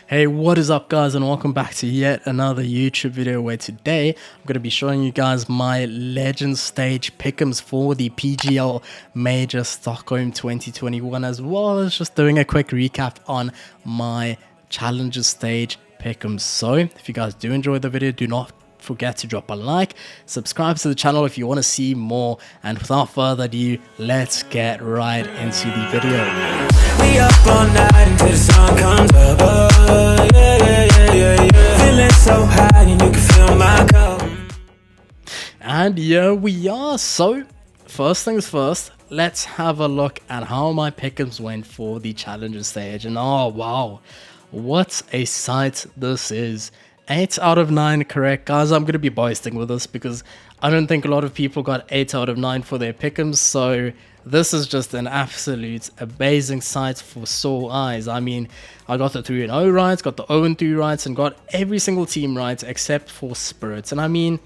Hey, what is up guys, and welcome back to yet another YouTube video where today I'm going to be showing you guys my Legend Stage pick'ems for the PGL Major Stockholm 2021, as well as just doing a quick recap on my Challenger Stage pick'ems. So if you guys do enjoy the video, do not forget to drop a like, subscribe to the channel if you want to see more, and without further ado, let's get right into the video. We up all night until the sun comes up. Oh, yeah. Feeling so high and you can feel my cup. And here we are. So first things first, let's have a look at how my pick'ems went for the Challenger Stage. And oh wow, what a sight this is. 8 out of 9 correct, guys. I'm going to be boasting with this because I don't think a lot of people got 8 out of 9 for their pick'ems. So this is just an absolute amazing sight for sore eyes. I mean, I got the 3-0 right, got the 0-3 right, and got every single team right except for Spirit. And I mean,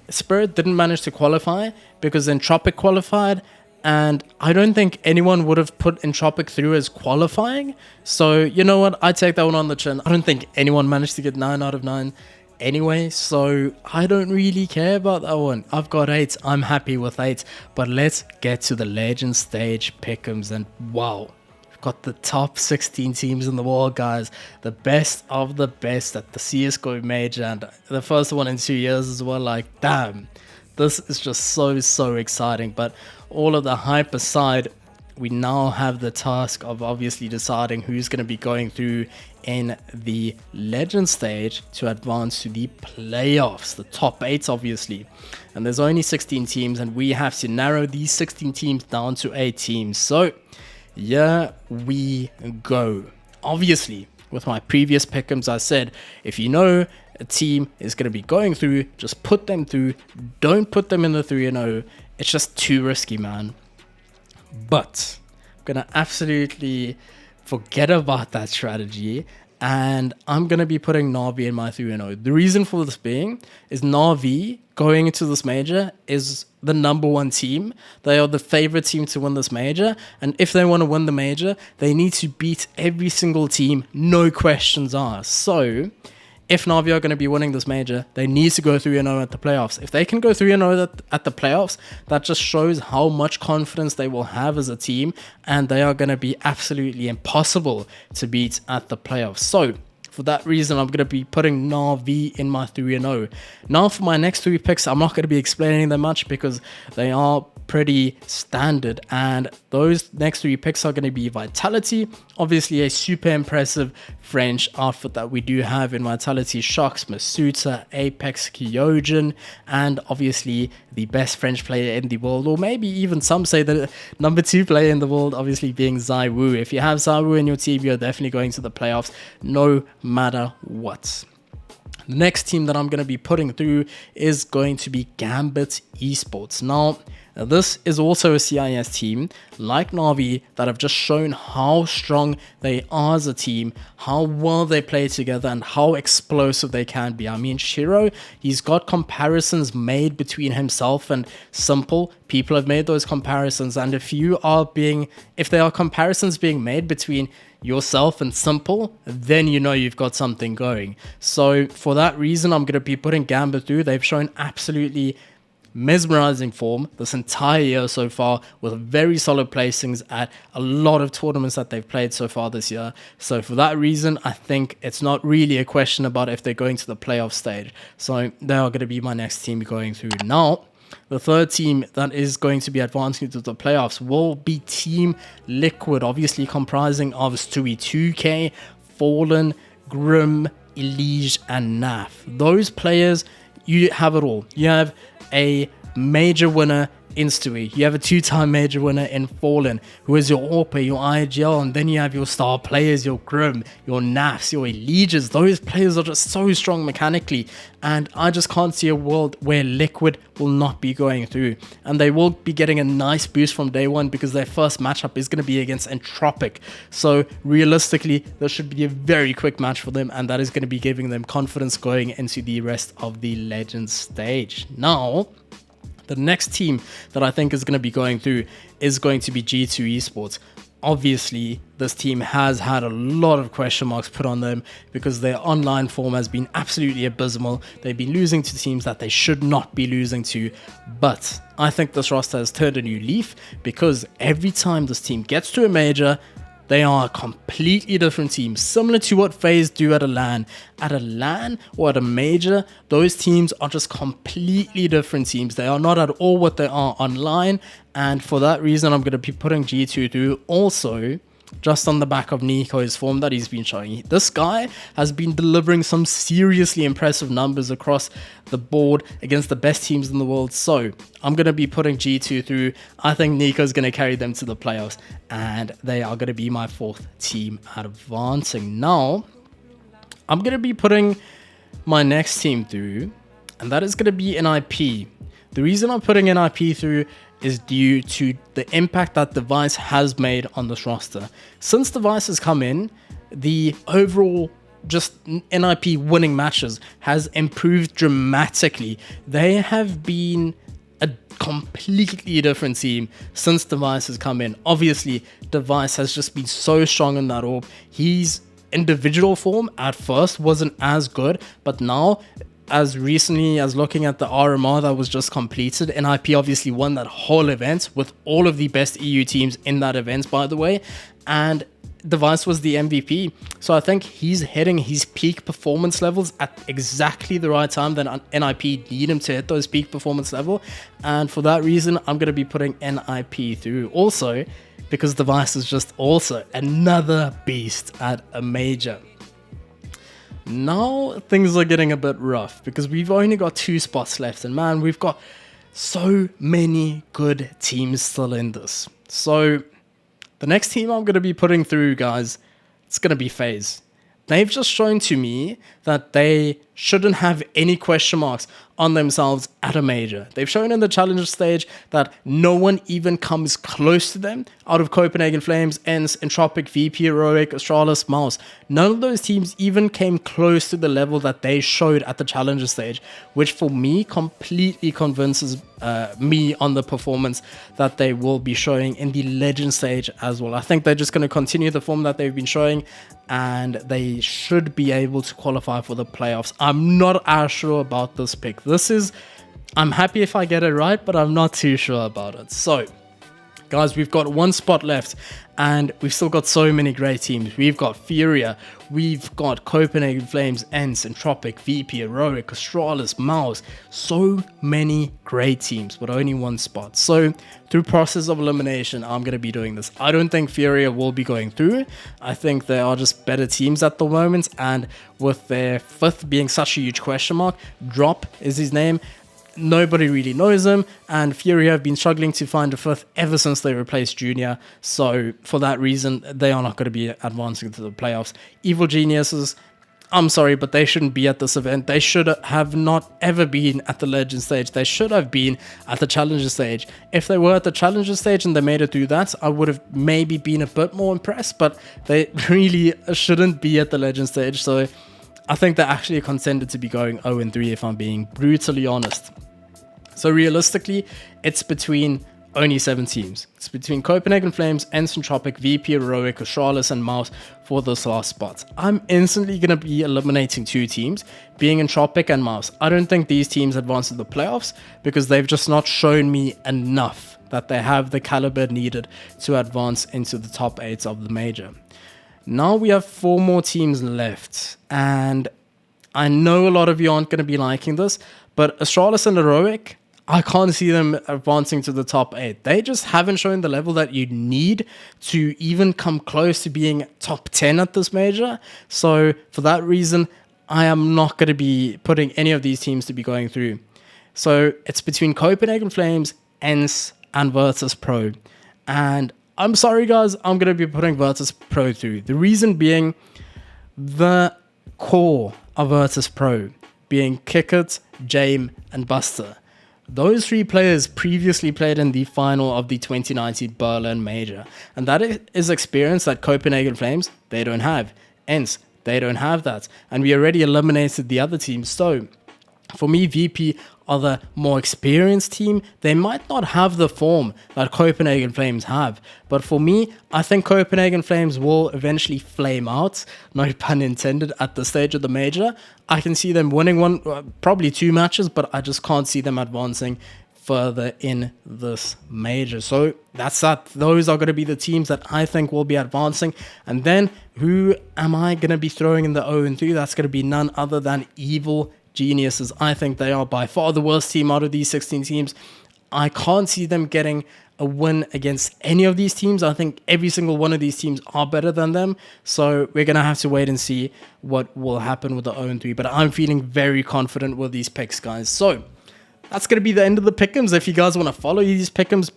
Spirit didn't manage to qualify because Entropic qualified, and I don't think anyone would have put Entropic through as qualifying. So, you know what? I take that one on the chin. I don't think anyone managed to get 9 out of 9 anyway. So, I don't really care about that one. I've got 8. I'm happy with 8. But let's get to the Legend Stage pick'ems. And wow, we've got the top 16 teams in the world, guys. The best of the best at the CSGO Major. And the first one in 2 years as well. Like, damn. This is just so exciting. But all of the hype aside, we now have the task of obviously deciding who's going to be going through in the Legend Stage to advance to the playoffs, the top 8 obviously. And there's only 16 teams, and we have to narrow these 16 teams down to 8 teams. So here we go. Obviously, with my previous pick'ems, I said if you know a team is going to be going through, just put them through. Don't put them in the 3-0. It's just too risky, man. But I'm going to absolutely forget about that strategy, and I'm going to be putting Na'Vi in my 3-0. The reason for this being is Na'Vi going into this major is the #1 team. They are the favorite team to win this major, and if they want to win the major, they need to beat every single team, no questions asked. So if Na'Vi are going to be winning this major, they need to go 3-0 at the playoffs. If they can go 3-0 at the playoffs, that just shows how much confidence they will have as a team, and they are going to be absolutely impossible to beat at the playoffs. So for that reason, I'm going to be putting Na'Vi in my 3-0. Now for my next 3 picks, I'm not going to be explaining them much because they are pretty standard, and those next 3 picks are going to be Vitality, obviously a super impressive French outfit that we do have in Vitality: Shox, Masuta, Apex, Kyojin, and obviously the best French player in the world, or maybe even some say the #2 player in the world, obviously being ZywOo. If you have ZywOo in your team, you're definitely going to the playoffs no matter what. The next team that I'm going to be putting through is going to be Gambit Esports. Now, this is also a CIS team, like Na'Vi, that have just shown how strong they are as a team, how well they play together, and how explosive they can be. I mean, Shiro, he's got comparisons made between himself and Simple. People have made those comparisons, and if there are comparisons being made between yourself and Simple, then you know you've got something going. So for that reason, I'm going to be putting Gambit through. They've shown absolutely mesmerizing form this entire year so far, with very solid placings at a lot of tournaments that they've played so far this year. So for that reason, I think it's not really a question about if they're going to the playoff stage. So they are going to be my next team going through. Now, the third team that is going to be advancing to the playoffs will be Team Liquid, obviously comprising of Stewie 2K, Fallen, Grim, Elige, and Naf. Those players, you have it all. You have a major winner in Stewie, you have a 2-time major winner in Fallen, who is your AWP, your IGL, and then you have your star players, your Grim, your Nafs, your Eliges. Those players are just so strong mechanically, and I just can't see a world where Liquid will not be going through, and they will be getting a nice boost from day one because their first matchup is going to be against Entropic. So realistically, this should be a very quick match for them, and that is going to be giving them confidence going into the rest of the Legends stage. Now, the next team that I think is going to be going through is going to be G2 Esports. obviously this team has had a lot of question marks put on them because their online form has been absolutely abysmal. They've been losing to teams that they should not be losing to. But I think this roster has turned a new leaf because every time this team gets to a major, they are a completely different team, similar to what FaZe do at a LAN. At a LAN or at a major, those teams are just completely different teams. They are not at all what they are online, and for that reason, I'm going to be putting G2 through. Also, just on the back of NiKo's form that he's been showing. This guy has been delivering some seriously impressive numbers across the board against the best teams in the world. So I'm going to be putting G2 through. I think NiKo's going to carry them to the playoffs, and they are going to be my fourth team advancing. Now, I'm going to be putting my next team through, and that is going to be NiP. The reason I'm putting NiP through is due to the impact that Device has made on this roster. Since Device has come in, the overall just NiP winning matches has improved dramatically. They have been a completely different team since Device has come in. Obviously, Device has just been so strong in that orb. His individual form at first wasn't as good, but now, as recently as looking at the RMR that was just completed, NiP obviously won that whole event with all of the best EU teams in that event, by the way, and Device was the MVP. So I think he's hitting his peak performance levels at exactly the right time that NiP need him to hit those peak performance level, and for that reason, I'm going to be putting NiP through. Also, because Device is just also another beast at a major. Now things are getting a bit rough because we've only got 2 spots left, and man, we've got so many good teams still in this. So the next team I'm going to be putting through, guys, it's going to be FaZe. They've just shown to me that they shouldn't have any question marks on themselves at a major. They've shown in the challenger stage that no one even comes close to them out of Copenhagen Flames, ENCE, Entropic, VP, Heroic, Astralis, MOUZ. None of those teams even came close to the level that they showed at the challenger stage, which for me completely convinces me on the performance that they will be showing in the legend stage as well. I think they're just going to continue the form that they've been showing, and they should be able to qualify for the playoffs. I'm not as sure about this pick. I'm happy if I get it right, but I'm not too sure about it. So, guys, we've got 1 spot left, and we've still got so many great teams. We've got Furia, we've got Copenhagen Flames, ENCE, Entropic, VP, Heroic, Astralis, MOUZ. So many great teams, but only 1 spot. So, through process of elimination, I'm going to be doing this. I don't think Furia will be going through. I think they are just better teams at the moment, and with their 5th being such a huge question mark, Drop is his name. Nobody really knows him, and Fury have been struggling to find a 5th ever since they replaced Junior. So for that reason, they are not going to be advancing to the playoffs. Evil Geniuses, I'm sorry, but they shouldn't be at this event. They should have not ever been at the Legend stage. They should have been at the Challenger stage. If they were at the Challenger stage and they made it through that, I would have maybe been a bit more impressed, but they really shouldn't be at the Legend stage. So I think they're actually a contender to be going 0-3 if I'm being brutally honest. So realistically, it's between only 7 teams. It's between Copenhagen Flames, ENCE, Entropic, VP, Heroic, Astralis, and MOUZ for this last spot. I'm instantly going to be eliminating 2 teams, being Entropic and MOUZ. I don't think these teams advance to the playoffs because they've just not shown me enough that they have the caliber needed to advance into the top 8 of the major. Now we have 4 more teams left, and I know a lot of you aren't going to be liking this, but Astralis and Heroic, I can't see them advancing to the top 8. They just haven't shown the level that you need to even come close to being top 10 at this major. So for that reason, I am not going to be putting any of these teams to be going through. So it's between Copenhagen Flames, ENCE, and Virtus.pro. And I'm sorry, guys, I'm going to be putting Virtus.pro through. The reason being the core of Virtus.pro being Kickert, Jame, and Buster. Those 3 players previously played in the final of the 2019 Berlin Major, and that is experience that Copenhagen Flames, they don't have. ENCE, they don't have that, and we already eliminated the other teams. So for me, VP are the more experienced team. They might not have the form that Copenhagen Flames have, but for me, I think Copenhagen Flames will eventually flame out, no pun intended, at the stage of the major. I can see them winning one, probably 2 matches, but I just can't see them advancing further in this major. So that's that. Those are going to be the teams that I think will be advancing. And then who am I going to be throwing in the 0-3? That's going to be none other than Evil Geniuses. I think they are by far the worst team out of these 16 teams. I can't see them getting a win against any of these teams. I think every single one of these teams are better than them. So we're going to have to wait and see what will happen with the 0-3. But I'm feeling very confident with these picks, guys. So that's going to be the end of the pick'ems. If you guys want to follow these pick'ems,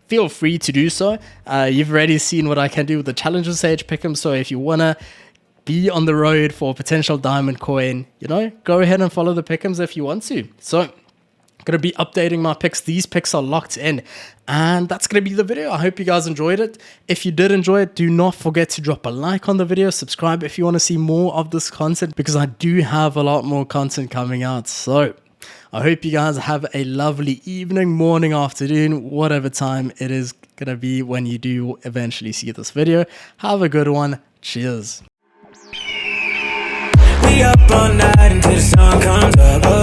feel free to do so. You've already seen what I can do with the Challenger Stage pick'ems. So if you want to be on the road for a potential diamond coin, go ahead and follow the pick'ems if you want to. So I'm going to be updating my picks. These picks are locked in. And that's going to be the video. I hope you guys enjoyed it. If you did enjoy it, do not forget to drop a like on the video. Subscribe if you want to see more of this content, because I do have a lot more content coming out. So I hope you guys have a lovely evening, morning, afternoon, whatever time it is going to be when you do eventually see this video. Have a good one. Cheers. We up all night until the sun comes up.